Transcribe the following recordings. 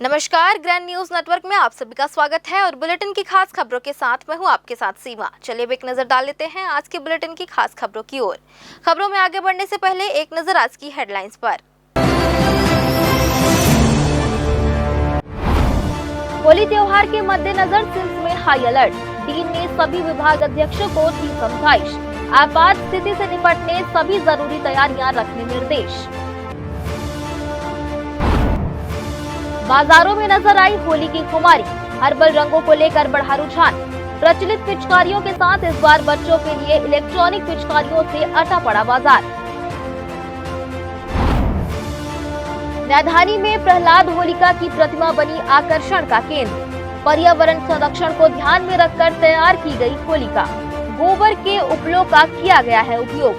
नमस्कार, grand news network में आप सभी का स्वागत है और बुलेटिन की खास खबरों के साथ मैं हूं आपके साथ सीमा। चलिए अब एक नजर डाल लेते हैं आज के बुलेटिन की खास खबरों की ओर। खबरों में आगे बढ़ने से पहले एक नजर आज की हेडलाइंस पर। होली त्योहार के मद्देनजर सिम्स में हाई अलर्ट। डीन ने सभी विभाग अध्यक्षों को दी समझाइश। आपात स्थिति से निपटने सभी जरूरी तैयारियां रखने निर्देश। बाजारों में नजर आई होली की खुमारी। हर्बल रंगों को लेकर बढ़ा रुझान। प्रचलित पिचकारियों के साथ इस बार बच्चों के लिए इलेक्ट्रॉनिक पिचकारियों से अटा पड़ा बाजार। नैधानी में प्रहलाद होलिका की प्रतिमा बनी आकर्षण का केंद्र। पर्यावरण संरक्षण को ध्यान में रखकर तैयार की गई होलिका। गोबर के उपलों का किया गया है उपयोग।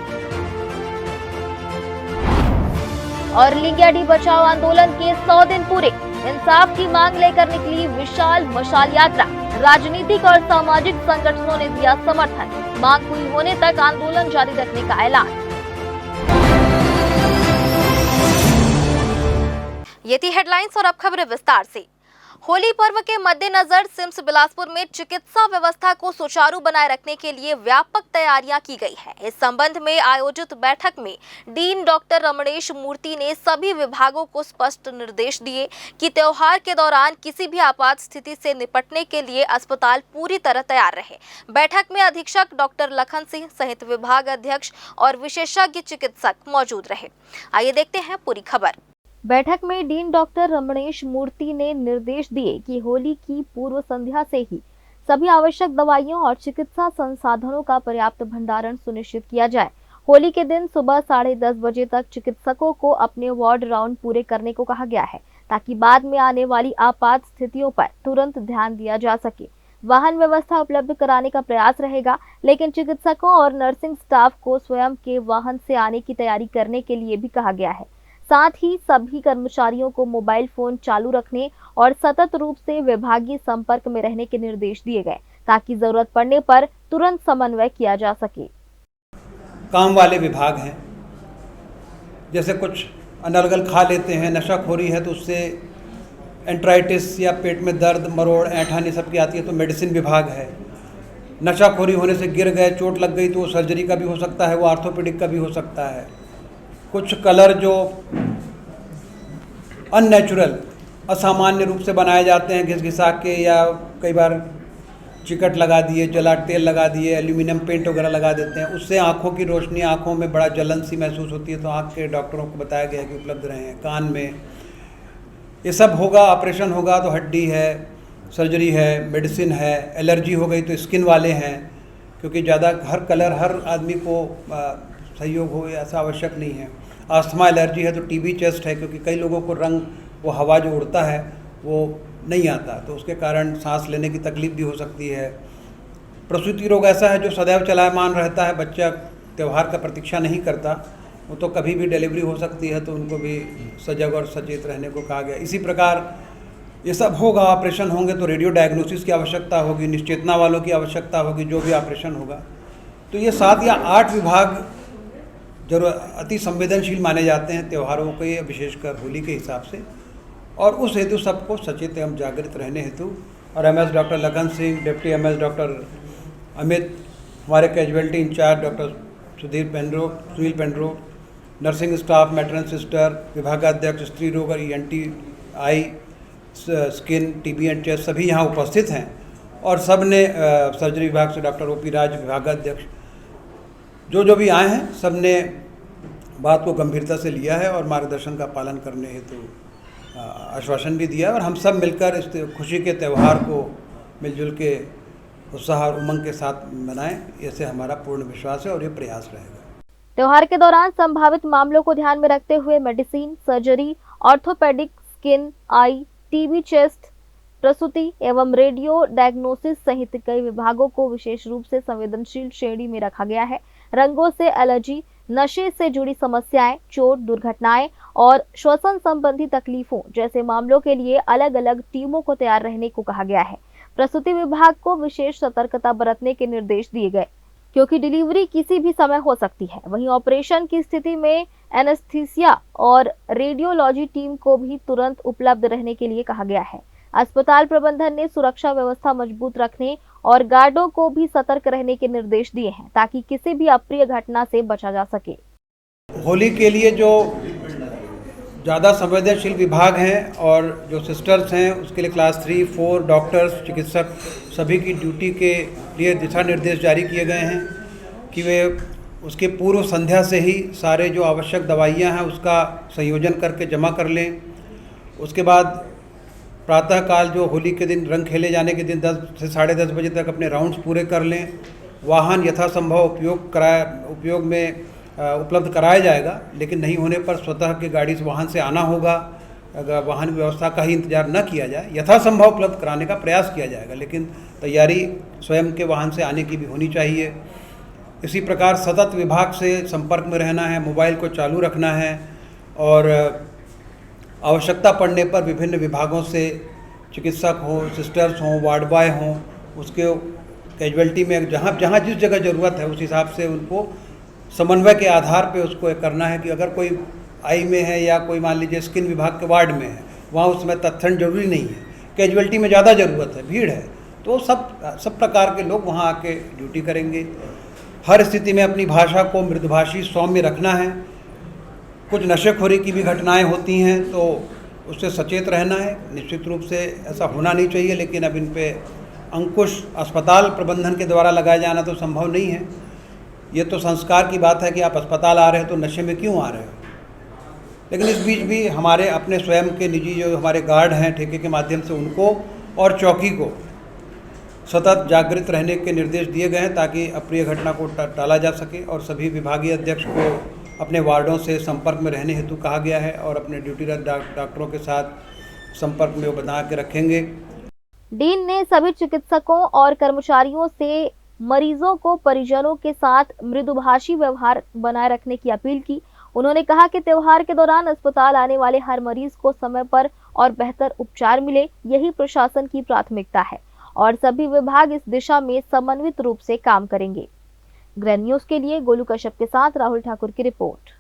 और लिंगियाडी बचाओ आंदोलन के 100 दिन पूरे। इंसाफ की मांग लेकर निकली विशाल मशाल यात्रा। राजनीतिक और सामाजिक संगठनों ने दिया समर्थन। मांग पूरी होने तक आंदोलन जारी रखने का ऐलान। ये थी हेडलाइंस और अब खबरें विस्तार से। होली पर्व के मद्देनजर सिम्स बिलासपुर में चिकित्सा व्यवस्था को सुचारू बनाए रखने के लिए व्यापक तैयारियां की गई है। इस संबंध में आयोजित बैठक में डीन डॉक्टर रमणेश मूर्ति ने सभी विभागों को स्पष्ट निर्देश दिए कि त्योहार के दौरान किसी भी आपात स्थिति से निपटने के लिए अस्पताल पूरी तरह तैयार रहे। बैठक में अधीक्षक डॉक्टर लखन सिंह सहित विभाग अध्यक्ष और विशेषज्ञ चिकित्सक मौजूद रहे। आइए देखते हैं पूरी खबर। बैठक में डीन डॉक्टर रमणेश मूर्ति ने निर्देश दिए कि होली की पूर्व संध्या से ही सभी आवश्यक दवाइयों और चिकित्सा संसाधनों का पर्याप्त भंडारण सुनिश्चित किया जाए। होली के दिन सुबह 10:30 बजे तक चिकित्सकों को अपने वार्ड राउंड पूरे करने को कहा गया है, ताकि बाद में आने वाली आपात स्थितियों पर तुरंत ध्यान दिया जा सके। वाहन व्यवस्था उपलब्ध कराने का प्रयास रहेगा, लेकिन चिकित्सकों और नर्सिंग स्टाफ को स्वयं के वाहन से आने की तैयारी करने के लिए भी कहा गया है। साथ ही सभी कर्मचारियों को मोबाइल फोन चालू रखने और सतत रूप से विभागीय संपर्क में रहने के निर्देश दिए गए, ताकि जरूरत पड़ने पर तुरंत समन्वय किया जा सके। काम वाले विभाग हैं, जैसे कुछ अनर्गल खा लेते हैं, नशाखोरी है तो उससे एंट्राइटिस या पेट में दर्द, मरोड़, ऐंठानी सबकी आती है तो मेडिसिन विभाग है। नशाखोरी होने से गिर गए, चोट लग गई तो वो सर्जरी का भी हो सकता है, वो आर्थोपेडिक का भी हो सकता है। कुछ कलर जो अननेचुरल, असामान्य रूप से बनाए जाते हैं, घिस-घिसा के या कई बार चिकट लगा दिए, जला तेल लगा दिए, एल्यूमिनियम पेंट वगैरह लगा देते हैं, उससे आँखों की रोशनी, आँखों में बड़ा जलन सी महसूस होती है, तो आँख के डॉक्टरों को बताया गया है कि उपलब्ध रहें। कान में ये सब होगा, ऑपरेशन होगा तो हड्डी है, सर्जरी है, मेडिसिन है। एलर्जी हो गई तो स्किन वाले हैं, क्योंकि ज़्यादा हर कलर हर आदमी को सहयोग हो ऐसा आवश्यक नहीं है। आस्थमा एलर्जी है तो टीबी चेस्ट है, क्योंकि कई लोगों को रंग, वो हवा जो उड़ता है वो नहीं आता, तो उसके कारण सांस लेने की तकलीफ भी हो सकती है। प्रसूति रोग ऐसा है जो सदैव चलायमान रहता है, बच्चा त्यौहार का प्रतीक्षा नहीं करता, वो तो कभी भी डिलीवरी हो सकती है, तो उनको भी सजग और सचेत रहने को कहा गया। इसी प्रकार ये सब होगा, ऑपरेशन होंगे तो रेडियो डायग्नोसिस की आवश्यकता होगी, निश्चेतना वालों की आवश्यकता होगी, जो भी ऑपरेशन होगा। तो ये 7 या 8 विभाग जो अति संवेदनशील माने जाते हैं त्योहारों के, विशेषकर होली के हिसाब से, और उस हेतु सबको सचेत एवं जागृत रहने हेतु और MS doctor Lakhan Singh, deputy MS doctor Amit, हमारे casualty incharge doctor Sunil Pendro, nursing staff, matron sister, विभागाध्यक्ष स्त्री रोग और ENT, eye, skin, TB and chest सभी यहाँ उपस्थित हैं। और सब ने सर्जरी विभाग से डॉक्टर OP राज विभागाध्यक्ष, जो भी आए हैं, सब ने बात को गंभीरता से लिया है और मार्गदर्शन का पालन करने हेतु आश्वासन भी दिया है। और हम सब मिलकर इस खुशी के त्यौहार को मिलजुल के उत्साह और उमंग के साथ मनाएं, ऐसे हमारा पूर्ण विश्वास है और ये प्रयास रहेगा। त्योहार के दौरान संभावित मामलों को ध्यान में रखते हुए मेडिसिन, सर्जरी, ऑर्थोपेडिक, स्किन, आई, टीबी चेस्ट, प्रसूति एवं रेडियो डायग्नोसिस सहित कई विभागों को विशेष रूप से संवेदनशील श्रेणी में रखा गया है। रंगों से एलर्जी, नशे से जुड़ी समस्याएं, चोट, दुर्घटनाएं और श्वसन संबंधी तकलीफों जैसे मामलों के लिए अलग अलग टीमों को तैयार रहने को कहा गया है। प्रसूति विभाग को विशेष सतर्कता बरतने के निर्देश दिए गए। क्योंकि डिलीवरी किसी भी समय हो सकती है। वहीं ऑपरेशन की स्थिति में एनेस्थीसिया और रेडियोलॉजी टीम को भी तुरंत उपलब्ध रहने के लिए कहा गया है। अस्पताल प्रबंधन ने सुरक्षा व्यवस्था मजबूत रखने और गार्डों को भी सतर्क रहने के निर्देश दिए हैं ताकि किसी भी अप्रिय घटना से बचा जा सके। होली के लिए जो ज़्यादा संवेदनशील विभाग हैं और जो सिस्टर्स हैं उसके लिए क्लास 3, 4 डॉक्टर्स, चिकित्सक सभी की ड्यूटी के लिए दिशा निर्देश जारी किए गए हैं कि वे उसके पूर्व संध्या से ही सारे जो आवश्यक दवाइयां हैं उसका संयोजन करके जमा कर लें। उसके बाद प्रातःकाल जो होली के दिन रंग खेले जाने के दिन 10 से 10:30 बजे तक अपने राउंड्स पूरे कर लें। वाहन यथासंभव उपयोग में उपलब्ध कराया जाएगा, लेकिन नहीं होने पर स्वतः के गाड़ी से वाहन से आना होगा। अगर वाहन व्यवस्था का ही इंतजार न किया जाए, यथासंभव उपलब्ध कराने का प्रयास किया जाएगा, लेकिन तैयारी स्वयं के वाहन से आने की भी होनी चाहिए। इसी प्रकार सतत विभाग से संपर्क में रहना है, मोबाइल को चालू रखना है और आवश्यकता पड़ने पर विभिन्न विभागों से चिकित्सक हों, सिस्टर्स हों, वार्ड बॉय हों, उसके कैजुअल्टी में जहाँ जहाँ जिस जगह ज़रूरत है उस हिसाब से उनको समन्वय के आधार पे उसको करना है कि अगर कोई आई में है या कोई मान लीजिए स्किन विभाग के वार्ड में है, वहाँ उसमें तत्क्षण जरूरी नहीं है, कैजुअल्टी में ज़्यादा ज़रूरत है, भीड़ है, तो सब प्रकार के लोग वहाँ आके ड्यूटी करेंगे। हर स्थिति में अपनी भाषा को मृदुभाषी सौम्य रखना है। कुछ नशेखोरी की भी घटनाएं होती हैं तो उससे सचेत रहना है। निश्चित रूप से ऐसा होना नहीं चाहिए, लेकिन अब इन पे अंकुश अस्पताल प्रबंधन के द्वारा लगाया जाना तो संभव नहीं है। ये तो संस्कार की बात है कि आप अस्पताल आ रहे हो तो नशे में क्यों आ रहे हो। लेकिन इस बीच भी हमारे अपने स्वयं के निजी जो हमारे गार्ड हैं ठेके के माध्यम से उनको और चौकी को सतत जागृत रहने के निर्देश दिए गए हैं ताकि अप्रिय घटना को टाला जा सके। और सभी विभागीय अध्यक्ष को अपने वार्डों से संपर्क में रहने हेतु कहा गया है और अपने ड्यूटीरत डॉक्टरों के साथ संपर्क में वो बना के रखेंगे। डीन ने सभी चिकित्सकों और कर्मचारियों से मरीजों को परिजनों के साथ मृदुभाषी व्यवहार बनाए रखने की अपील की। उन्होंने कहा कि त्योहार के दौरान अस्पताल आने वाले हर मरीज को समय पर और बेहतर उपचार मिले, यही प्रशासन की प्राथमिकता है और सभी विभाग इस दिशा में समन्वित रूप से काम करेंगे। ग्रैंड न्यूज के लिए गोलू कश्यप के साथ राहुल ठाकुर की रिपोर्ट।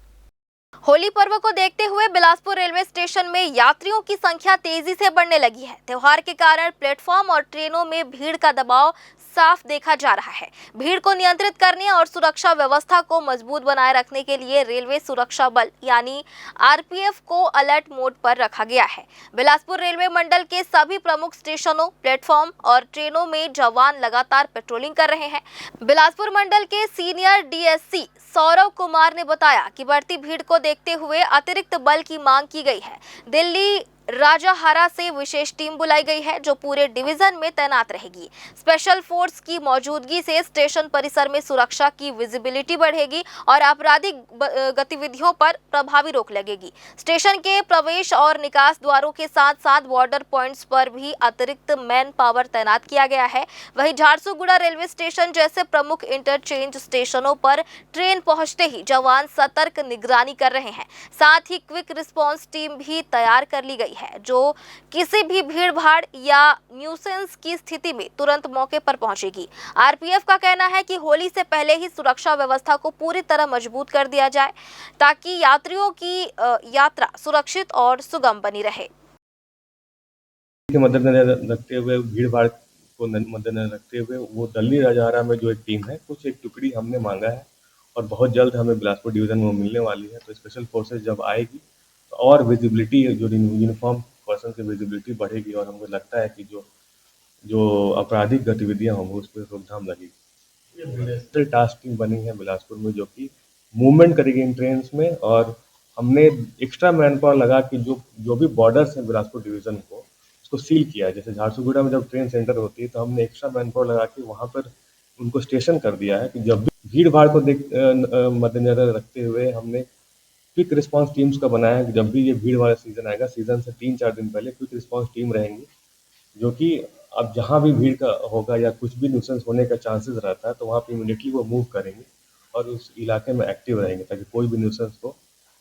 होली पर्व को देखते हुए बिलासपुर रेलवे स्टेशन में यात्रियों की संख्या तेजी से बढ़ने लगी है। त्योहार के कारण प्लेटफॉर्म और ट्रेनों में भीड़ का दबाव साफ देखा जा रहा है। भीड़ को नियंत्रित करने और सुरक्षा व्यवस्था को मजबूत बनाए रखने के लिए रेलवे सुरक्षा बल यानी आरपीएफ को अलर्ट मोड पर रखा गया है। बिलासपुर रेलवे मंडल के सभी प्रमुख स्टेशनों, प्लेटफॉर्म और ट्रेनों में जवान लगातार पेट्रोलिंग कर रहे हैं। बिलासपुर मंडल के सीनियर डीएससी सौरव कुमार ने बताया कि बढ़ती भीड़ को देखते हुए अतिरिक्त बल की मांग की गई है। दिल्ली राजाहारा से विशेष टीम बुलाई गई है जो पूरे डिवीजन में तैनात रहेगी। स्पेशल फोर्स की मौजूदगी से स्टेशन परिसर में सुरक्षा की विजिबिलिटी बढ़ेगी और आपराधिक गतिविधियों पर प्रभावी रोक लगेगी। स्टेशन के प्रवेश और निकास द्वारों के साथ साथ बॉर्डर पॉइंट्स पर भी अतिरिक्त मैन पावर तैनात किया गया है। वहीं झारसुगुड़ा रेलवे स्टेशन जैसे प्रमुख इंटरचेंज स्टेशनों पर ट्रेन पहुंचते ही जवान सतर्क निगरानी कर रहे हैं। साथ ही क्विक रिस्पांस टीम भी तैयार कर ली गई है जो किसी भी भीड़ भाड़ या न्यूसेंस की स्थिति में तुरंत मौके पर पहुंचेगी। आरपीएफ का कहना है कि होली से पहले ही सुरक्षा व्यवस्था को पूरी तरह मजबूत कर दिया जाए ताकि यात्रियों की यात्रा सुरक्षित और सुगम बनी रहे। के मद्देनजर रखते हुए, भीड़ भाड़ को मद्देनजर रखते हुए वो दिल्ली राजाहारा में जो एक टीम है, कुछ एक टुकड़ी हमने मांगा है और बहुत जल्द हमें बिलासपुर डिवीजन में मिलने वाली है। तो स्पेशल फोर्सेज जब आएगी और विजिबिलिटी, जो यूनिफॉर्म पर्सन की विजिबिलिटी बढ़ेगी और हमको लगता है कि जो आपराधिक गतिविधियां होंगी उस पर रोकथाम लगेगी। टास्क टीम बनी है बिलासपुर में जो कि मूवमेंट करेगी इन ट्रेन में और हमने एक्स्ट्रा मैन पावर लगा कि जो भी बॉर्डर्स हैं बिलासपुर डिवीजन को उसको सील किया है। जैसे झारसुगुड़ा में जब ट्रेन सेंटर होती है तो हमने एक्स्ट्रा मैन पावर लगा के वहाँ पर उनको स्टेशन कर दिया है कि जब भी भीड़ भाड़ को मद्देनजर रखते हुए हमने क्विक रिस्पांस टीम्स का बनाया है कि जब भी ये भीड़ वाला सीजन आएगा, सीजन से 3-4 दिन पहले क्विक रिस्पांस टीम रहेंगी जो कि अब जहाँ भी भीड़ का होगा या कुछ भी न्यूसेंस होने का चांसेस रहता है तो वहाँ पे इमीडिएटली वो मूव करेंगे और उस इलाके में एक्टिव रहेंगे ताकि कोई भी न्यूसेंस को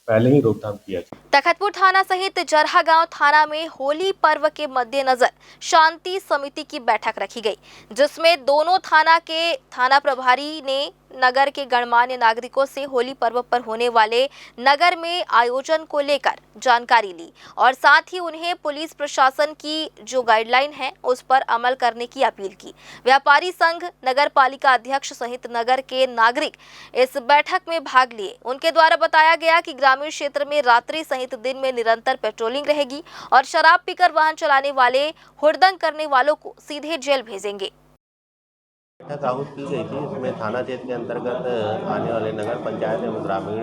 पहले ही रोकथाम किया जाए। तखतपुर थाना सहित जरहा गांव थाना में होली पर्व के मद्देनजर शांति समिति की बैठक रखी गई जिसमें दोनों थाना के थाना प्रभारी ने नगर के गणमान्य नागरिकों से होली पर्व पर होने वाले नगर में आयोजन को लेकर जानकारी ली और साथ ही उन्हें पुलिस प्रशासन की जो गाइडलाइन है उस पर अमल करने की अपील की। व्यापारी संघ, नगर पालिका अध्यक्ष सहित नगर के नागरिक इस बैठक में भाग लिए। उनके द्वारा बताया गया कि ग्रामीण क्षेत्र में रात्रि सहित दिन में निरंतर पेट्रोलिंग रहेगी और शराब पीकर वाहन चलाने वाले हुड़दंग करने वालों को सीधे जेल भेजेंगे। बैठक आहूत की गई थी। इसमें थाना क्षेत्र के अंतर्गत आने वाले नगर पंचायत एवं ग्रामीण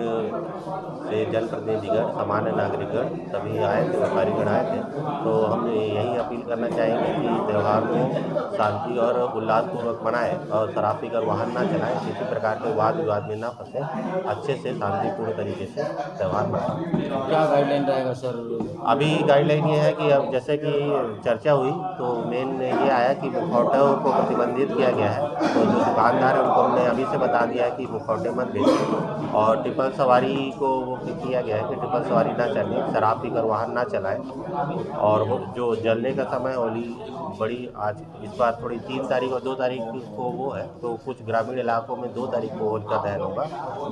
से जनप्रतिनिधिगण, सामान्य नागरिकगण सभी आए थे, व्यापारीगण आए थे। तो हम यही अपील करना चाहेंगे कि त्यौहार को शांति और उल्लासपूर्वक मनाएं और शराब पीकर वाहन ना चलाएं, किसी प्रकार के वाद विवाद में ना फंसे, अच्छे से शांतिपूर्ण तरीके से त्यौहार मनाएं। क्या गाइडलाइन रहेगा सर? अभी गाइडलाइन ये है कि अब जैसे कि चर्चा हुई तो मेन ये आया कि मुखौटों को प्रतिबंधित किया गया है। तो जो दुकानदार है उनको हमने अभी से बता दिया है कि मुखौटे मत बेचें और ट्रिपल सवारी को वो किया गया है कि ट्रिपल सवारी ना चलें, शराब पीकर वाहन ना चलाएं। और वो जो जलने का समय होली बड़ी आज इस बार थोड़ी 3 तारीख और 2 तारीख को वो है, तो कुछ ग्रामीण इलाकों में 2 तारीख को होलिका दहन होगा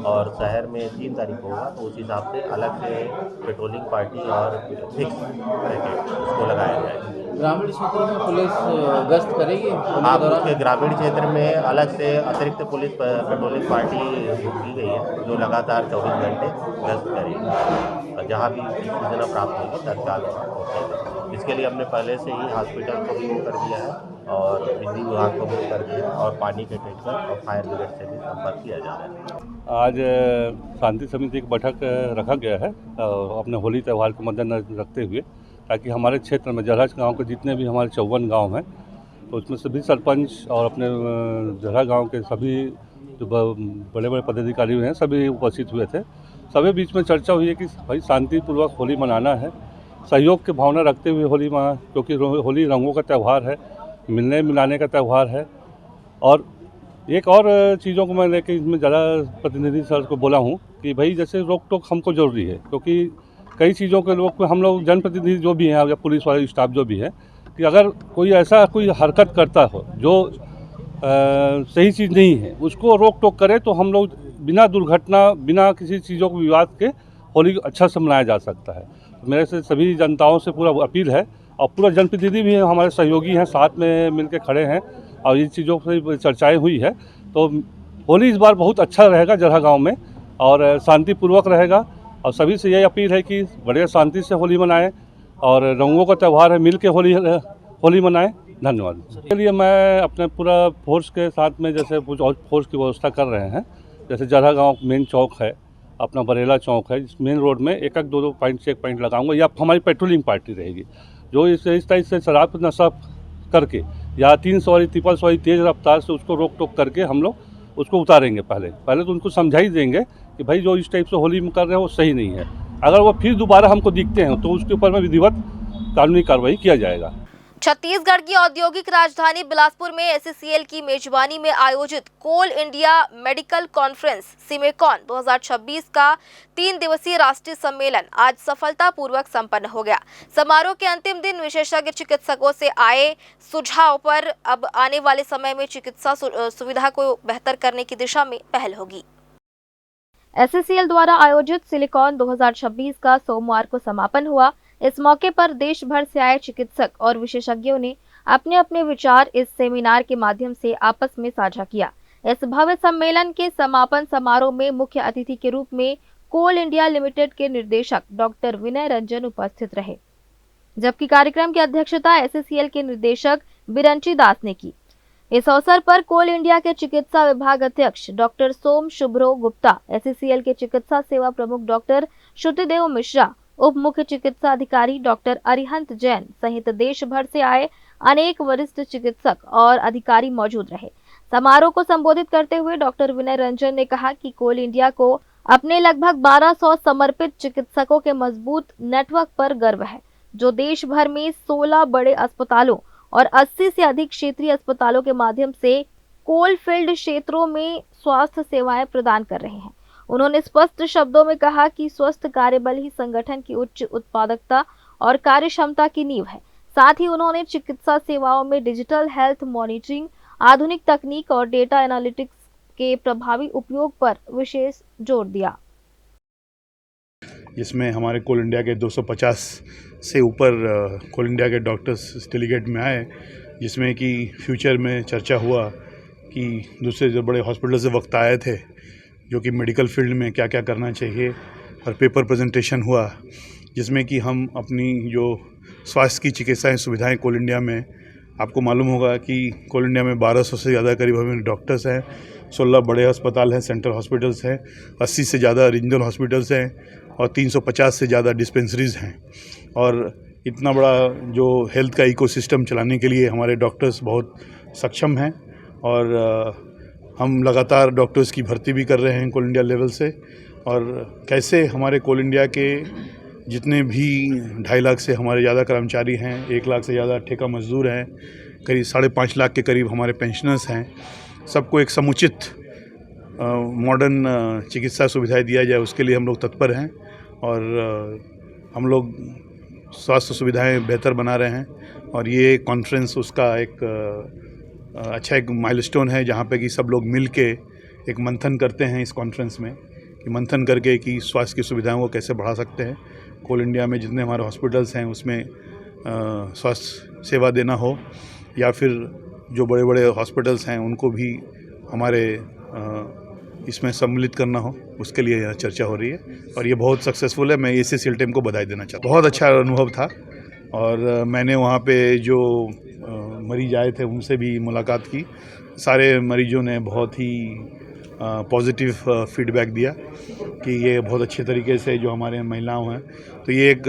और शहर में 3 तारीख को होगा। तो उस हिसाब से अलग से पेट्रोलिंग पार्टी और फिक्स पैकेट उसको लगाया जाएगा। ग्रामीण क्षेत्र में पुलिस गश्त करेगी? आप उसके ग्रामीण क्षेत्र में अलग से अतिरिक्त पुलिस पेट्रोलिंग पार्टी की गई है जो लगातार 24 घंटे गश्त करेगी और जहाँ भी सूचना प्राप्त होगी तत्काल पहुँचेगी। इसके लिए हमने पहले से ही हॉस्पिटल को भी कर दिया है और बिजली विभाग को भी कर दिया है और पानी के टैंकर और फायर ब्रिगेड से भी संपर्क किया जा रहा है। आज शांति समिति की बैठक रखा गया है अपने होली त्यौहार को मद्देनजर रखते हुए, ताकि हमारे क्षेत्र में जरहज गांव के जितने भी हमारे 54 गांव हैं तो उसमें सभी सरपंच और अपने जरहज गांव के सभी जो बड़े बड़े पदाधिकारी हैं सभी उपस्थित हुए थे। सभी बीच में चर्चा हुई है कि भाई शांतिपूर्वक होली मनाना है, सहयोग की भावना रखते हुए होली मना, क्योंकि होली रंगों का त्यौहार है, मिलने मिलाने का त्यौहार है। और एक और चीज़ों को मैं लेके इसमें ज़्यादा प्रतिनिधि सर को बोला हूँ कि भाई जैसे रोक टोक हमको ज़रूरी है, क्योंकि कई चीज़ों के लोग हम लोग जनप्रतिनिधि जो भी हैं या पुलिस वाले स्टाफ जो भी है, कि अगर कोई ऐसा कोई हरकत करता हो जो सही चीज़ नहीं है उसको रोक टोक करे तो हम लोग बिना दुर्घटना, बिना किसी चीज़ों को विवाद के होली अच्छा से मनाया जा सकता है। तो मेरे से सभी जनताओं से पूरा अपील है और पूरा जनप्रतिनिधि भी हमारे सहयोगी हैं, साथ में मिलकर खड़े हैं और इन चीज़ों पर चर्चाएँ हुई है। तो होली इस बार बहुत अच्छा रहेगा जरहा गाँव में और शांतिपूर्वक रहेगा और सभी से यही अपील है कि बड़े शांति से होली मनाएं और रंगों का त्यौहार है, मिल के होली मनाएं। धन्यवाद। इसके लिए मैं अपने पूरा फोर्स के साथ में जैसे कुछ और फोर्स की व्यवस्था कर रहे हैं। जैसे जरहा गांव मेन चौक है, अपना बरेला चौक है, इस मेन रोड में एक 2 पॉइंट चेक पॉइंट लगाऊंगा या हमारी पेट्रोलिंग पार्टी रहेगी जो इस तरह से शराब नशा करके या 3 सवारी ट्रिपल सवारी तेज़ रफ्तार से उसको रोक टोक करके हम लोग उसको उतारेंगे। पहले तो उनको समझा ही देंगे कि भाई जो इस टाइप से होली में कर रहे हैं वो सही नहीं है। अगर वो फिर दोबारा हमको दिखते हैं तो उसके ऊपर में विधिवत कानूनी कार्रवाई किया जाएगा। छत्तीसगढ़ की औद्योगिक राजधानी बिलासपुर में एससीएल की मेजबानी में आयोजित कोल इंडिया मेडिकल कॉन्फ्रेंस सिमेकॉन 2026 का 3 दिवसीय राष्ट्रीय सम्मेलन आज सफलतापूर्वक संपन्न हो गया। समारोह के अंतिम दिन विशेषज्ञ चिकित्सकों से आए सुझाव पर अब आने वाले समय में चिकित्सा सुविधा को बेहतर करने की दिशा में पहल होगी। एससीएल द्वारा आयोजित सिलिकॉन 2026 का सोमवार को समापन हुआ। इस मौके पर देश भर से आए चिकित्सक और विशेषज्ञों ने अपने अपने विचार इस सेमिनार के माध्यम से आपस में साझा किया। इस भव्य सम्मेलन के समापन समारोह में मुख्य अतिथि के रूप में कोल इंडिया लिमिटेड के निर्देशक डॉक्टर विनय रंजन उपस्थित रहे, जबकि कार्यक्रम की अध्यक्षता एससीएल के निदेशक बिरंची दास ने की। इस अवसर पर कोल इंडिया के चिकित्सा विभाग अध्यक्ष डॉक्टर सोम शुभ्रो गुप्ता, एससीएल के चिकित्सा सेवा प्रमुख डॉक्टर श्रुतिदेव मिश्रा, उप मुख्य चिकित्सा अधिकारी डॉक्टर अरिहंत जैन सहित देश भर से आए अनेक वरिष्ठ चिकित्सक और अधिकारी मौजूद रहे। समारोह को संबोधित करते हुए डॉक्टर विनय रंजन ने कहा कि कोल इंडिया को अपने लगभग 1200 समर्पित चिकित्सकों के मजबूत नेटवर्क पर गर्व है, जो देश भर में 16 बड़े अस्पतालों और 80 से अधिक क्षेत्रीय अस्पतालों के माध्यम से कोल फील्ड क्षेत्रों में स्वास्थ्य सेवाएं प्रदान कर रहे हैं। उन्होंने स्पष्ट शब्दों में कहा कि स्वस्थ कार्यबल ही संगठन की उच्च उत्पादकता और कार्य क्षमता की नींव है। साथ ही उन्होंने चिकित्सा सेवाओं में डिजिटल हेल्थ मॉनिटरिंग, आधुनिक तकनीक और डेटा एनालिटिक्स के प्रभावी उपयोग पर विशेष जोर दिया। जिसमें हमारे कोल इंडिया के 250 से ऊपर कोल इंडिया के डॉक्टर्स इस डेलीगेट में आए, जिसमें कि फ्यूचर में चर्चा हुआ कि दूसरे जो बड़े हॉस्पिटल से वक्त आए थे जो कि मेडिकल फील्ड में क्या क्या करना चाहिए, और पेपर प्रेजेंटेशन हुआ जिसमें कि हम अपनी जो स्वास्थ्य की चिकित्साएं सुविधाएं कोल इंडिया में, आपको मालूम होगा कि कोल इंडिया में 1200 से ज़्यादा करीब हमें डॉक्टर्स हैं, 16 बड़े अस्पताल हैं, सेंट्रल हॉस्पिटल्स हैं, 80 से ज़्यादा रीजनल हॉस्पिटल्स हैं और 350 से ज़्यादा डिस्पेंसरीज़ हैं। और इतना बड़ा जो हेल्थ का इकोसिस्टम चलाने के लिए हमारे डॉक्टर्स बहुत सक्षम हैं और हम लगातार डॉक्टर्स की भर्ती भी कर रहे हैं कोल इंडिया लेवल से। और कैसे हमारे कोल इंडिया के जितने भी 2.5 लाख से हमारे ज़्यादा कर्मचारी हैं, 1 लाख से ज़्यादा ठेका मजदूर हैं, करीब 5.5 लाख के करीब हमारे पेंशनर्स हैं, सबको एक समुचित मॉडर्न चिकित्सा सुविधाएं दिया जाए, उसके लिए हम लोग तत्पर हैं। और हम लोग स्वास्थ्य सुविधाएं बेहतर बना रहे हैं और ये कॉन्फ्रेंस उसका एक अच्छा एक माइलस्टोन है, जहाँ पे कि सब लोग मिल के एक मंथन करते हैं इस कॉन्फ्रेंस में, कि मंथन करके कि स्वास्थ्य की सुविधाओं को कैसे बढ़ा सकते हैं। कोल इंडिया में जितने हमारे हॉस्पिटल्स हैं उसमें स्वास्थ्य सेवा देना हो, या फिर जो बड़े बड़े हॉस्पिटल्स हैं उनको भी हमारे इसमें सम्मिलित करना हो, उसके लिए यहाँ चर्चा हो रही है और ये बहुत सक्सेसफुल है। मैं ACCL टीम को बधाई देना चाहता हूँ। बहुत अच्छा अनुभव था और मैंने वहाँ पे जो मरीज आए थे उनसे भी मुलाकात की। सारे मरीजों ने बहुत ही पॉजिटिव फीडबैक दिया कि ये बहुत अच्छे तरीके से जो हमारे महिलाओं हैं, तो ये एक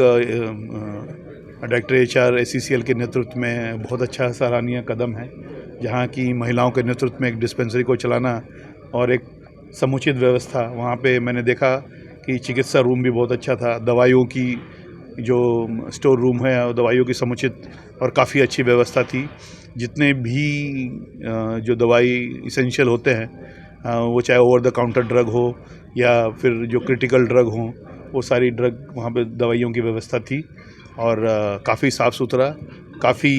डायरेक्टर HR ACCL के नेतृत्व में बहुत अच्छा सराहनीय कदम है, जहाँ की महिलाओं के नेतृत्व में एक डिस्पेंसरी को चलाना और एक समुचित व्यवस्था। वहाँ पे मैंने देखा कि चिकित्सा रूम भी बहुत अच्छा था, दवाइयों की जो स्टोर रूम है और दवाइयों की समुचित और काफ़ी अच्छी व्यवस्था थी। जितने भी जो दवाई इसेंशियल होते हैं, वो चाहे ओवर द काउंटर ड्रग हो या फिर जो क्रिटिकल ड्रग हो, वो सारी ड्रग वहाँ पे दवाइयों की व्यवस्था थी और काफ़ी साफ़ सुथरा, काफ़ी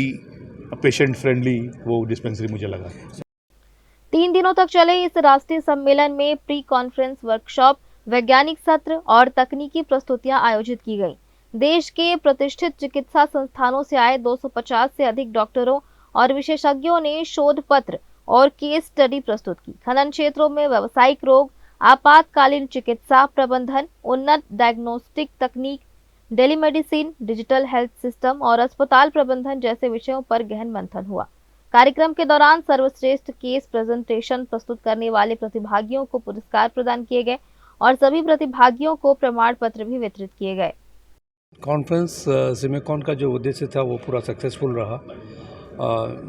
पेशेंट फ्रेंडली वो डिस्पेंसरी मुझे लगा। 3 दिनों तक चले इस राष्ट्रीय सम्मेलन में प्री कॉन्फ्रेंस, वर्कशॉप, वैज्ञानिक सत्र और तकनीकी प्रस्तुतियां आयोजित की गईं। देश के प्रतिष्ठित चिकित्सा संस्थानों से आए 250 से अधिक डॉक्टरों और विशेषज्ञों ने शोध पत्र और केस स्टडी प्रस्तुत की। खनन क्षेत्रों में व्यावसायिक रोग, आपातकालीन चिकित्सा प्रबंधन, उन्नत डायग्नोस्टिक तकनीक, टेलीमेडिसिन, डिजिटल हेल्थ सिस्टम और अस्पताल प्रबंधन जैसे विषयों पर गहन मंथन हुआ। कार्यक्रम के दौरान सर्वश्रेष्ठ केस प्रेजेंटेशन प्रस्तुत करने वाले प्रतिभागियों को पुरस्कार प्रदान किए गए और सभी प्रतिभागियों को प्रमाण पत्र भी वितरित किए गए। कॉन्फ्रेंस सिमेकॉन का जो उद्देश्य था वो पूरा सक्सेसफुल रहा।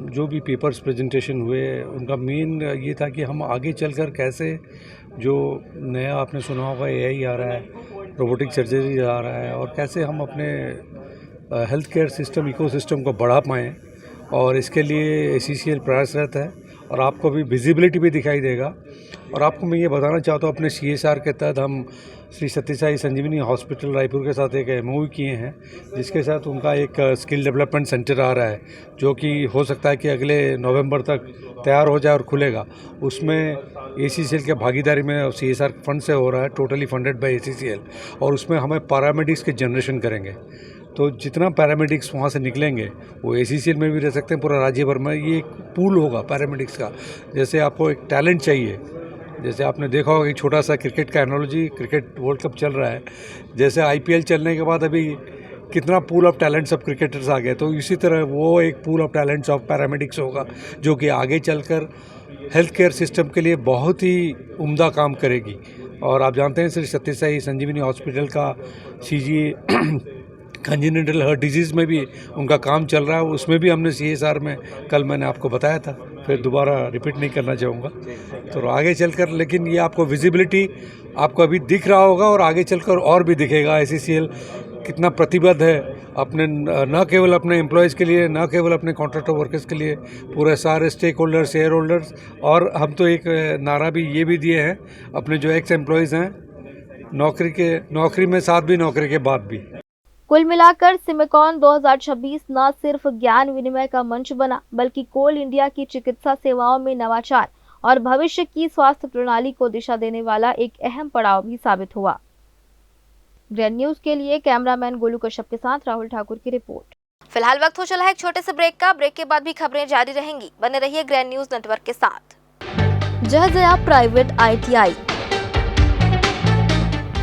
जो भी पेपर्स प्रेजेंटेशन हुए उनका मेन ये था कि हम आगे चलकर कैसे, जो नया आपने सुना होगा AI आ रहा है, रोबोटिक सर्जरी आ रहा है, और कैसे हम अपने हेल्थ केयर सिस्टम इकोसिस्टम को बढ़ा पाएँ, और इसके लिए ACCL प्रयासरत है और आपको भी विजिबिलिटी भी दिखाई देगा। और आपको मैं ये बताना चाहता हूँ, अपने CSR के तहत हम श्री सत्य साई संजीवनी हॉस्पिटल रायपुर के साथ एक MOU किए हैं, जिसके साथ उनका एक स्किल डेवलपमेंट सेंटर आ रहा है, जो कि हो सकता है कि अगले नवंबर तक तैयार हो जाए और खुलेगा। उसमें ACCL के भागीदारी में CSR फंड से हो रहा है, टोटली फंडेड बाय ACCL, और उसमें हमें पैरामेडिक्स के जनरेशन करेंगे। तो जितना पैरामेडिक्स वहाँ से निकलेंगे वो ACCL में भी रह सकते हैं, पूरा राज्य भर में ये एक पूल होगा पैरामेडिक्स का। जैसे आपको एक टैलेंट चाहिए, जैसे आपने देखा होगा कि छोटा सा क्रिकेट का एनालॉजी, क्रिकेट वर्ल्ड कप चल रहा है, जैसे IPL चलने के बाद अभी कितना pool of talents of cricketers आ गए, तो इसी तरह वो एक pool of talents of paramedics होगा, जो कि आगे चलकर हेल्थ केयर सिस्टम के लिए बहुत ही उम्दा काम करेगी। और आप जानते हैं श्री सत्य साई संजीवनी हॉस्पिटल का CG कंजेनिटल हार्ट डिजीज़ में भी उनका काम चल रहा है, उसमें भी हमने CSR में कल मैंने आपको बताया था, फिर दोबारा रिपीट नहीं करना चाहूँगा। तो आगे चलकर, लेकिन ये आपको विजिबिलिटी आपको अभी दिख रहा होगा और आगे चलकर और भी दिखेगा। ACCL कितना प्रतिबद्ध है अपने, न केवल अपने एम्प्लॉयज़ के लिए, न केवल अपने कॉन्ट्रैक्टर वर्कर्स के लिए, पूरे सारे स्टेक होल्डर्स, शेयर होल्डर्स, और हम तो एक नारा भी ये भी दिए हैं अपने जो एक्स एम्प्लॉयज़ हैं, नौकरी में साथ भी, नौकरी के बाद भी। कुल मिलाकर सिमेकॉन 2026 न सिर्फ ज्ञान विनिमय का मंच बना, बल्कि कोल इंडिया की चिकित्सा सेवाओं में नवाचार और भविष्य की स्वास्थ्य प्रणाली को दिशा देने वाला एक अहम पड़ाव भी साबित हुआ। ग्रैंड न्यूज के लिए कैमरामैन गोलू कश्यप के साथ राहुल ठाकुर की रिपोर्ट। फिलहाल वक्त हो चला है एक छोटे से ब्रेक का। ब्रेक के बाद भी खबरें जारी रहेंगी। बने रहिए ग्रैंड न्यूज नेटवर्क के साथ। जहजया प्राइवेट ITI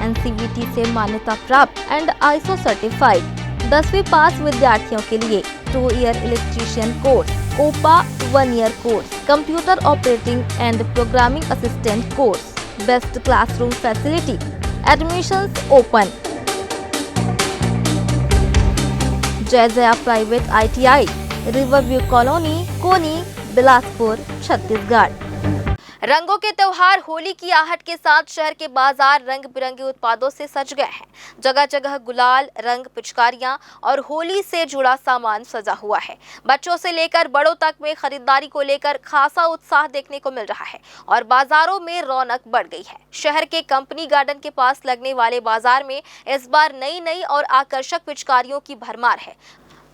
NCVT से मान्यता प्राप्त एंड ISO सर्टिफाइड 10वीं पास विद्यार्थियों के लिए 2 year electrician course, OPA 1 year course, computer operating and programming assistant course, best classroom facility, admissions open. जहजया private ITI, riverview colony, Koni, Bilaspur, Chhattisgarh. रंगों के त्योहार होली की आहट के साथ शहर के बाजार रंग बिरंगे उत्पादों से सज गए हैं। जगह जगह गुलाल, रंग, पिचकारियां और होली से जुड़ा सामान सजा हुआ है। बच्चों से लेकर बड़ों तक में खरीदारी को लेकर खासा उत्साह देखने को मिल रहा है और बाजारों में रौनक बढ़ गई है। शहर के कंपनी गार्डन के पास लगने वाले बाजार में इस बार नई और आकर्षक पिचकारियों की भरमार है।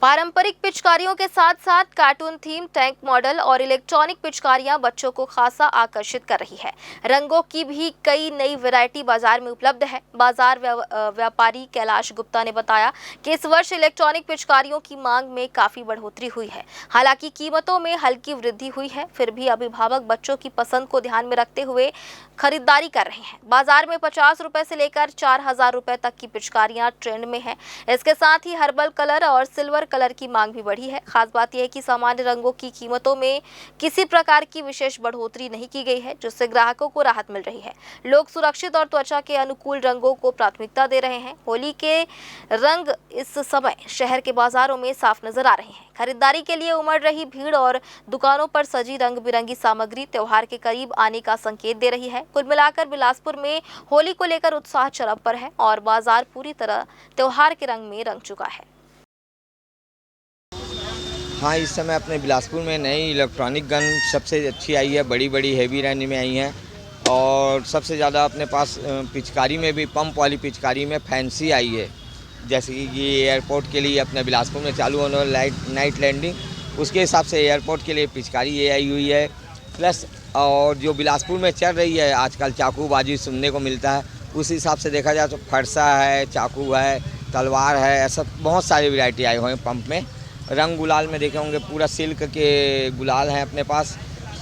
पारंपरिक पिचकारियों के साथ साथ कार्टून थीम, टैंक मॉडल और इलेक्ट्रॉनिक पिचकारियां बच्चों को खासा आकर्षित कर रही है। रंगों की भी कई नई वैरायटी बाजार में उपलब्ध है। बाजार व्यापारी कैलाश गुप्ता ने बताया कि इस वर्ष इलेक्ट्रॉनिक पिचकारियों की मांग में काफी बढ़ोतरी हुई है। हालांकि कीमतों में हल्की वृद्धि हुई है, फिर भी अभिभावक बच्चों की पसंद को ध्यान में रखते हुए खरीदारी कर रहे हैं। बाजार में 50 रुपए से लेकर 4000 रुपए तक की पिचकारियां ट्रेंड में है। इसके साथ ही हर्बल कलर और सिल्वर कलर की मांग भी बढ़ी है। खास बात यह है कि सामान्य रंगों की कीमतों में किसी प्रकार की विशेष बढ़ोतरी नहीं की गई है, जिससे ग्राहकों को राहत मिल रही है। लोग सुरक्षित और त्वचा के अनुकूल रंगों को प्राथमिकता दे रहे हैं। होली के रंग इस समय शहर के बाजारों में साफ नजर आ रहे हैं। खरीदारी के लिए उमड़ रही भीड़ और दुकानों पर सजी रंग बिरंगी सामग्री त्योहार के करीब आने का संकेत दे रही है। कुल मिलाकर बिलासपुर में होली को लेकर उत्साह चरम पर है और बाजार पूरी तरह त्योहार के रंग में रंग चुका है। हाँ, इस समय अपने बिलासपुर में नई इलेक्ट्रॉनिक गन सबसे अच्छी आई है, बड़ी हेवी रेंज में आई हैं और सबसे ज़्यादा अपने पास पिचकारी में भी पंप वाली पिचकारी में फैंसी आई है। जैसे कि ये एयरपोर्ट के लिए अपने बिलासपुर में चालू होने वाली नाइट लैंडिंग, उसके हिसाब से एयरपोर्ट के लिए पिचकारी ये आई हुई है। प्लस और जो बिलासपुर में चल रही है आजकल चाकूबाजी सुनने को मिलता है, उस हिसाब से देखा जाए तो फरसा है, चाकू है, तलवार है, ऐसा बहुत सारी वैरायटी आई हुई हैं पंप में। रंग गुलाल में देखे होंगे पूरा सिल्क के गुलाल हैं अपने पास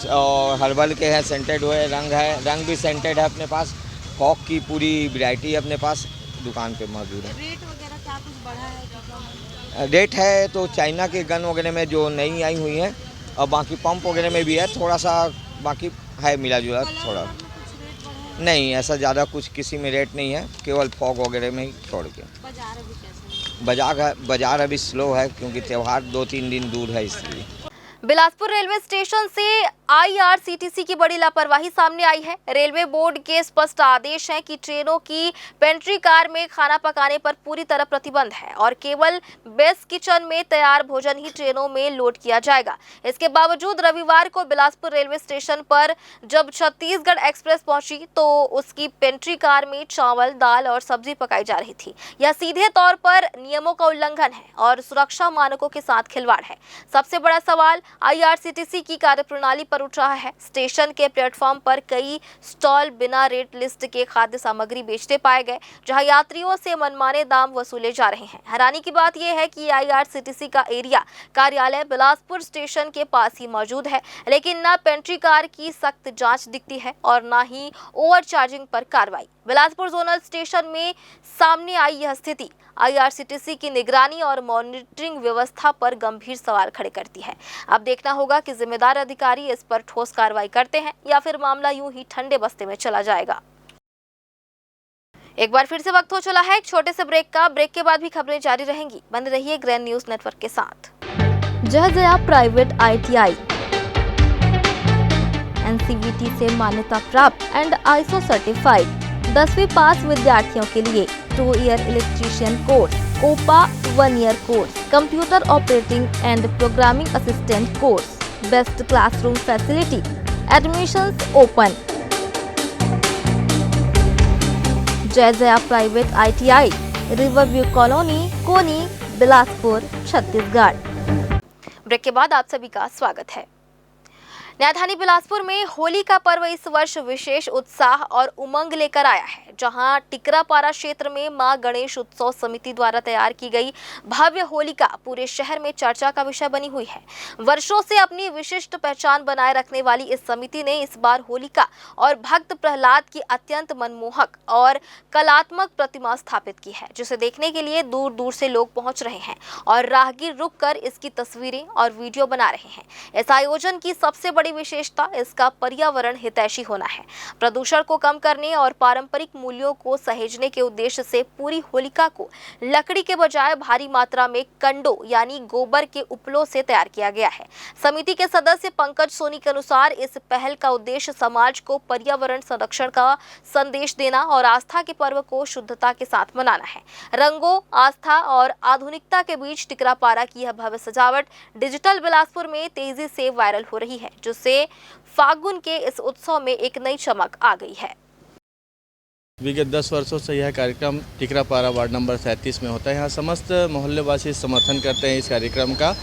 और हर्बल के हैं, सेंटेड हुए रंग है, रंग भी सेंटेड है अपने पास। फॉक की पूरी वैरायटी अपने पास दुकान पे मौजूद है। रेट वगैरह क्या कुछ बढ़ा है कि कम है? रेट है तो चाइना के गन वगैरह में जो नई आई हुई हैं और बाकी पंप वगैरह में भी है, थोड़ा सा बाकी है मिला जुला थोड़ा। नहीं, ऐसा ज़्यादा कुछ किसी में रेट नहीं है, केवल फॉग वगैरह में ही छोड़ के। बाजार अभी कैसा है? बाजार अभी स्लो है क्योंकि त्यौहार 2-3 दिन दूर है इसलिए। बिलासपुर रेलवे स्टेशन से IRCTC की बड़ी लापरवाही सामने आई है। रेलवे बोर्ड के स्पष्ट आदेश हैं कि ट्रेनों की पेंट्री कार में खाना पकाने पर पूरी तरह प्रतिबंध है और केवल बेस किचन में तैयार भोजन ही ट्रेनों में लोड किया जाएगा। इसके बावजूद रविवार को बिलासपुर रेलवे स्टेशन पर जब छत्तीसगढ़ एक्सप्रेस पहुंची तो उसकी पेंट्री कार में चावल, दाल और सब्जी पकाई जा रही थी। यह सीधे तौर पर नियमों का उल्लंघन है और सुरक्षा मानकों के साथ खिलवाड़ है। सबसे बड़ा सवाल IRCTC की कार्यप्रणाली पर उठ रहा है। स्टेशन के प्लेटफॉर्म पर कई स्टॉल बिना रेट लिस्ट के खाद्य सामग्री बेचते पाए गए, जहां यात्रियों से मनमाने दाम वसूले जा रहे हैं। हैरानी की बात यह है कि IRCTC का एरिया कार्यालय बिलासपुर स्टेशन के पास ही मौजूद है, लेकिन न पेंट्री कार की सख्त जांच दिखती है और न ही ओवर चार्जिंग पर कार्रवाई। बिलासपुर जोनल स्टेशन में सामने आई यह स्थिति IRCTC की निगरानी और मॉनिटरिंग व्यवस्था पर गंभीर सवाल खड़े करती है। अब देखना होगा कि जिम्मेदार अधिकारी इस पर ठोस कार्रवाई करते हैं या फिर मामला यूं ही ठंडे बस्ते में चला जाएगा। एक बार फिर से वक्त हो चला है एक छोटे से ब्रेक का। ब्रेक के बाद भी खबरें जारी रहेंगी। बने रहिए ग्रैंड न्यूज नेटवर्क के साथ। जहजया प्राइवेट ITI NCVT से मान्यता प्राप्त एंड ISO सर्टिफाइड 10वीं पास विद्यार्थियों के लिए 2 year electrician course, OPA 1 year course, computer operating and programming assistant course, best classroom facility, admissions open. जहजया private ITI, riverview colony, Koni, Bilaspur, Chhattisgarh. Break के बाद आप सभी का स्वागत है। राजधानी बिलासपुर में होली का पर्व इस वर्ष विशेष उत्साह और उमंग लेकर आया है, जहां टिकरापारा क्षेत्र में मां गणेश उत्सव समिति द्वारा तैयार की गई भव्य होलिका पूरे शहर में चर्चा का विषय बनी हुई है। वर्षों से अपनी विशिष्ट पहचान बनाए रखने वाली इस समिति ने इस बार होलिका और भक्त प्रहलाद की अत्यंत मनमोहक और कलात्मक प्रतिमा स्थापित की है, जिसे देखने के लिए दूर दूर से लोग पहुंच रहे हैं और राहगीर रुककर इसकी तस्वीरें और वीडियो बना रहे हैं। इस आयोजन की सबसे बड़ी विशेषता इसका पर्यावरण हितैषी होना है। प्रदूषण को कम करने और पारंपरिक मूल्यों को सहेजने के उद्देश्य से पूरी होलिका को लकड़ी के बजाय भारी मात्रा में कंडों यानी गोबर के उपलों से तैयार किया गया है। समिति के सदस्य पंकज सोनी के अनुसार इस पहल का उद्देश्य समाज को पर्यावरण संरक्षण का संदेश देना और आस्था के पर्व को शुद्धता के साथ मनाना है। रंगों, आस्था और आधुनिकता के बीच टिकरापारा की यह भव्य सजावट डिजिटल बिलासपुर में तेजी से वायरल हो रही है, जिससे फागुन के इस उत्सव में एक नई चमक आ गई है। विगत 10 वर्षों से यह कार्यक्रम टिकरापारा वार्ड नंबर 37 में होता है। यहाँ समस्त मोहल्लेवासी समर्थन करते हैं इस कार्यक्रम का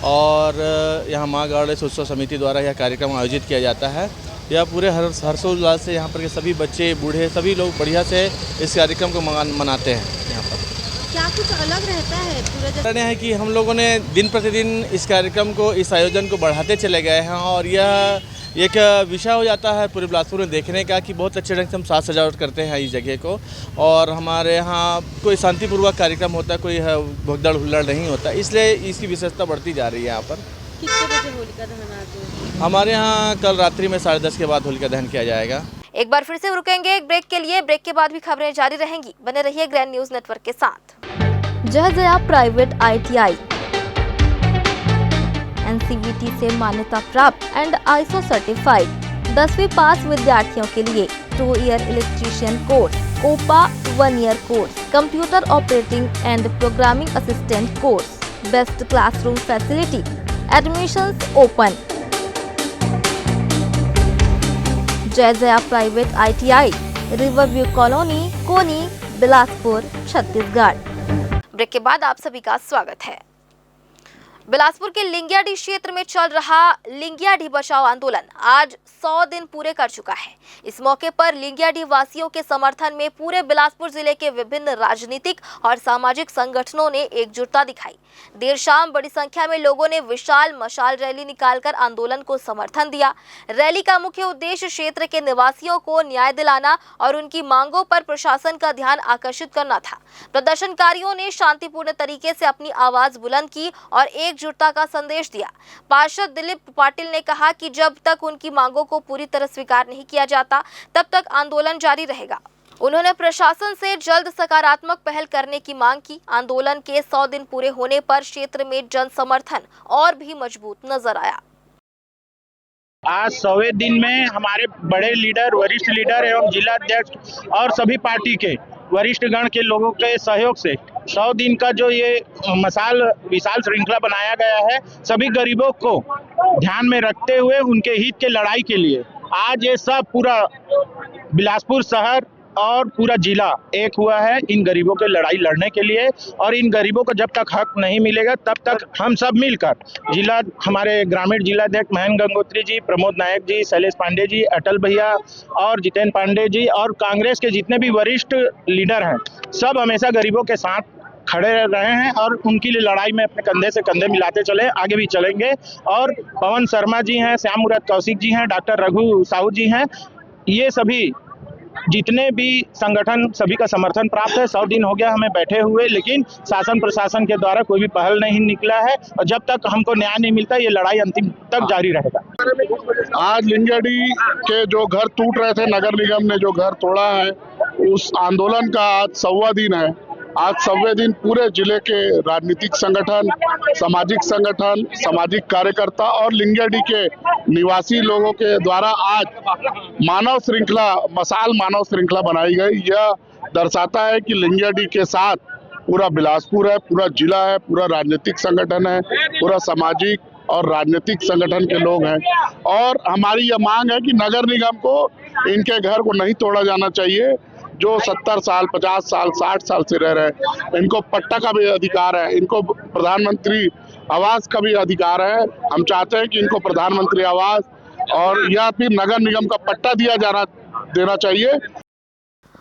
और यहाँ मां गणेश उत्सव समिति द्वारा यह कार्यक्रम आयोजित किया जाता है। यह पूरे हर्षोल्लास से यहाँ पर के सभी बच्चे, बूढ़े, सभी लोग बढ़िया से इस कार्यक्रम को मनाते हैं। यहाँ पर क्या कुछ अलग रहता है पूरा है कि हम लोगों ने दिन प्रतिदिन इस कार्यक्रम को, इस आयोजन को बढ़ाते चले गए हैं और यह एक विषय हो जाता है पूरे बिलासपुर में देखने का कि बहुत अच्छे ढंग से हम साज सजावट करते हैं इस जगह को। और हमारे यहाँ कोई शांतिपूर्वक कार्यक्रम होता है, कोई भगदड़ हुल्लड़ नहीं होता, इसलिए इसकी विशेषता बढ़ती जा रही है। यहाँ पर कितने बजे होलिका दहन आते हैं? हमारे यहाँ कल रात्रि में 10:30 के बाद होलिका दहन किया जाएगा। एक बार फिर से रुकेंगे एक ब्रेक के लिए। ब्रेक के बाद भी खबरें जारी रहेंगी। बने रहिए ग्रैंड न्यूज नेटवर्क के साथ। जय जया प्राइवेट ITI NCVT से मान्यता प्राप्त एंड ISO सर्टिफाइड 10वीं पास विद्यार्थियों के लिए 2 year electrician course, COPA 1 year course, computer operating and programming assistant course, best classroom facility, admissions open. Jai Jaya private ITI, riverview colony, Koni, Bilaspur, Chhattisgarh. Break के बाद आप सभी का स्वागत है। बिलासपुर के लिंगियाडीह क्षेत्र में चल रहा लिंगियाडीह बचाओ आंदोलन आज 100 दिन पूरे कर चुका है। इस मौके पर लिंगियाडीह वासियों के समर्थन में पूरे बिलासपुर जिले के विभिन्न राजनीतिक और सामाजिक संगठनों ने एकजुटता दिखाई। देर शाम बड़ी संख्या में लोगों ने विशाल मशाल रैली निकालकर आंदोलन को समर्थन दिया। रैली का मुख्य उद्देश्य क्षेत्र के निवासियों को न्याय दिलाना और उनकी मांगों पर प्रशासन का ध्यान आकर्षित करना था। प्रदर्शनकारियों ने शांतिपूर्ण तरीके से अपनी आवाज बुलंद की और एकजुटता का संदेश दिया। पार्षद दिलीप पाटिल ने कहा कि जब तक उनकी मांगों को पूरी तरह स्वीकार नहीं किया जाता, तब तक आंदोलन जारी रहेगा। उन्होंने प्रशासन से जल्द सकारात्मक पहल करने की मांग की। आंदोलन के 100 दिन पूरे होने पर क्षेत्र में जन समर्थन और भी मजबूत नजर आया। आज 100वें दिन में हमारे बड़े लीडर, वरिष्ठ लीडर एवं जिला अध्यक्ष और सभी पार्टी के वरिष्ठ गण के लोगों के सहयोग से 100 दिन का जो ये विशाल श्रृंखला बनाया गया है, सभी गरीबों को ध्यान में रखते हुए उनके हित के लड़ाई के लिए आज ये सब पूरा बिलासपुर शहर और पूरा जिला एक हुआ है इन गरीबों के लड़ाई लड़ने के लिए। और इन गरीबों को जब तक हक नहीं मिलेगा तब तक हम सब मिलकर हमारे ग्रामीण जिलाध्यक्ष महेंद्र गंगोत्री जी, प्रमोद नायक जी, शैलेश पांडे जी, अटल भैया और जितेंद्र पांडे जी और कांग्रेस के जितने भी वरिष्ठ लीडर हैं, सब हमेशा गरीबों के साथ खड़े रहे हैं और उनकी लड़ाई में अपने कंधे से कंधे मिलाते चले, आगे भी चलेंगे। और पवन शर्मा जी हैं, श्याम मुराद कौशिक जी हैं, डॉक्टर रघु साहू जी हैं, ये सभी जितने भी संगठन, सभी का समर्थन प्राप्त है। 100 दिन हो गया हमें बैठे हुए, लेकिन शासन प्रशासन के द्वारा कोई भी पहल नहीं निकला है और जब तक हमको न्याय नहीं मिलता ये लड़ाई अंतिम तक जारी रहेगा। आज लिंगियाडीह के जो घर टूट रहे थे, नगर निगम ने जो घर तोड़ा है, उस आंदोलन का आज 100वां दिन है। आज 100वें दिन पूरे जिले के राजनीतिक संगठन, सामाजिक संगठन, सामाजिक कार्यकर्ता और लिंगियाडीह के निवासी लोगों के द्वारा आज मानव श्रृंखला बनाई गई। यह दर्शाता है कि लिंगियाडीह के साथ पूरा बिलासपुर है, पूरा जिला है, पूरा राजनीतिक संगठन है, पूरा सामाजिक और राजनीतिक संगठन के लोग हैं। और हमारी यह मांग है कि नगर निगम को इनके घर को नहीं तोड़ा जाना चाहिए। जो 70 साल, 50 साल, 60 साल से रह रहे हैं, इनको पट्टा का भी अधिकार है, इनको प्रधानमंत्री आवास का भी अधिकार है। हम चाहते हैं कि इनको प्रधानमंत्री आवास और या फिर नगर निगम का पट्टा देना चाहिए।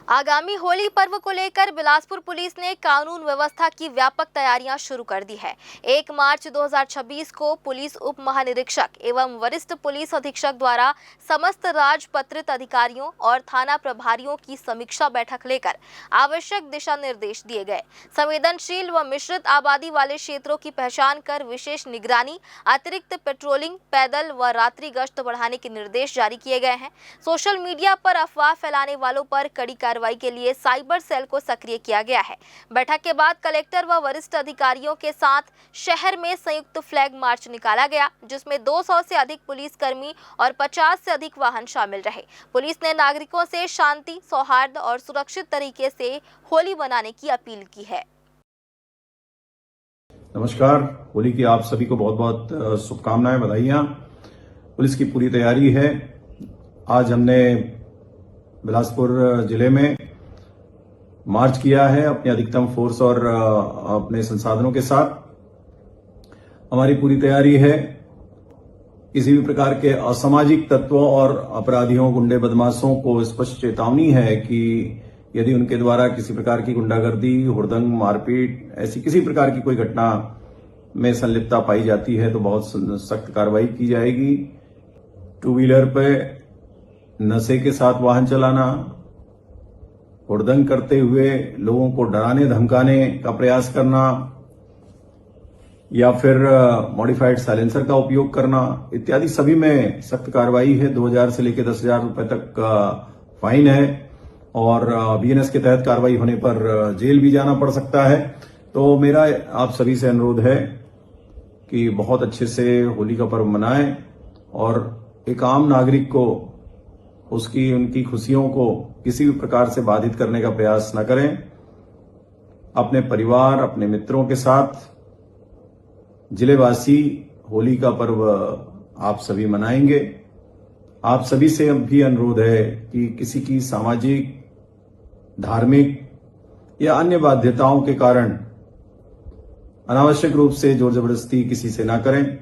आगामी होली पर्व को लेकर बिलासपुर पुलिस ने कानून व्यवस्था की व्यापक तैयारियां शुरू कर दी है। 1 मार्च 2026 को पुलिस उप महानिरीक्षक एवं वरिष्ठ पुलिस अधीक्षक द्वारा समस्त राजपत्रित अधिकारियों और थाना प्रभारियों की समीक्षा बैठक लेकर आवश्यक दिशा निर्देश दिए गए। संवेदनशील व मिश्रित आबादी वाले क्षेत्रों की पहचान कर विशेष निगरानी, अतिरिक्त पेट्रोलिंग, पैदल व रात्रि गश्त बढ़ाने के निर्देश जारी किए गए हैं। सोशल मीडिया पर अफवाह फैलाने वालों पर कड़ी कार्रवाई के लिए साइबर सेल को सक्रिय किया गया है। बैठक के बाद कलेक्टर व वरिष्ठ अधिकारियों के साथ शहर में संयुक्त फ्लैग मार्च निकाला गया, जिसमें 200 से अधिक पुलिसकर्मी और 50 से अधिक वाहन शामिल रहे। पुलिस ने नागरिकों से शांति, सौहार्द और सुरक्षित तरीके से होली मनाने की अपील की है। नमस्कार, होली की आप सभी को बहुत बहुत शुभकामनाएं, बधाइयां। पुलिस की पूरी तैयारी है। आज हमने बिलासपुर जिले में मार्च किया है अपने अधिकतम फोर्स और अपने संसाधनों के साथ। हमारी पूरी तैयारी है। किसी भी प्रकार के असामाजिक तत्वों और अपराधियों, गुंडे बदमाशों को स्पष्ट चेतावनी है कि यदि उनके द्वारा किसी प्रकार की गुंडागर्दी, हुड़दंग, मारपीट, ऐसी किसी प्रकार की कोई घटना में संलिप्तता पाई जाती है तो बहुत सख्त कार्रवाई की जाएगी। 2 व्हीलर पे नशे के साथ वाहन चलाना, हुड़दंग करते हुए लोगों को डराने धमकाने का प्रयास करना या फिर मॉडिफाइड साइलेंसर का उपयोग करना इत्यादि सभी में सख्त कार्रवाई है। 2000 से लेकर 10,000 रुपए तक का फाइन है और बीएनएस के तहत कार्रवाई होने पर जेल भी जाना पड़ सकता है। तो मेरा आप सभी से अनुरोध है कि बहुत अच्छे से होली का पर्व मनाएं और एक आम नागरिक को उनकी खुशियों को किसी भी प्रकार से बाधित करने का प्रयास न करें। अपने परिवार, अपने मित्रों के साथ जिलेवासी होली का पर्व आप सभी मनाएंगे। आप सभी से भी अनुरोध है कि किसी की सामाजिक, धार्मिक या अन्य बाध्यताओं के कारण अनावश्यक रूप से जोर जबरदस्ती किसी से ना करें।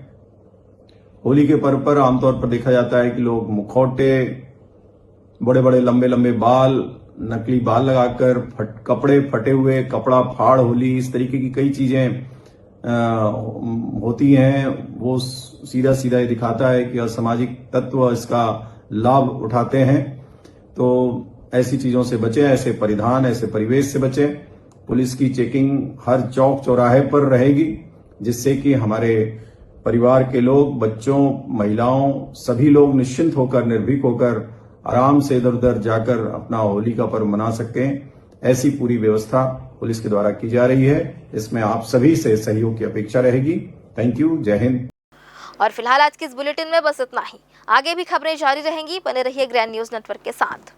होली के पर्व पर आमतौर पर देखा जाता है कि लोग मुखौटे, बड़े बड़े लंबे लंबे बाल, नकली बाल लगाकर, कपड़े फटे हुए, कपड़ा फाड़ होली, इस तरीके की कई चीजें होती हैं। वो सीधा सीधा ये दिखाता है कि असामाजिक तत्व इसका लाभ उठाते हैं। तो ऐसी चीजों से बचें, ऐसे परिधान, ऐसे परिवेश से बचें। पुलिस की चेकिंग हर चौक चौराहे पर रहेगी, जिससे कि हमारे परिवार के लोग, बच्चों, महिलाओं, सभी लोग निश्चिंत होकर, निर्भीक होकर आराम से इधर उधर जाकर अपना होली का पर्व मना सकें। ऐसी पूरी व्यवस्था पुलिस के द्वारा की जा रही है। इसमें आप सभी से सहयोग की अपेक्षा रहेगी। थैंक यू, जय हिंद। और फिलहाल आज के इस बुलेटिन में बस इतना ही। आगे भी खबरें जारी रहेंगी, बने रहिए ग्रैंड न्यूज नेटवर्क के साथ।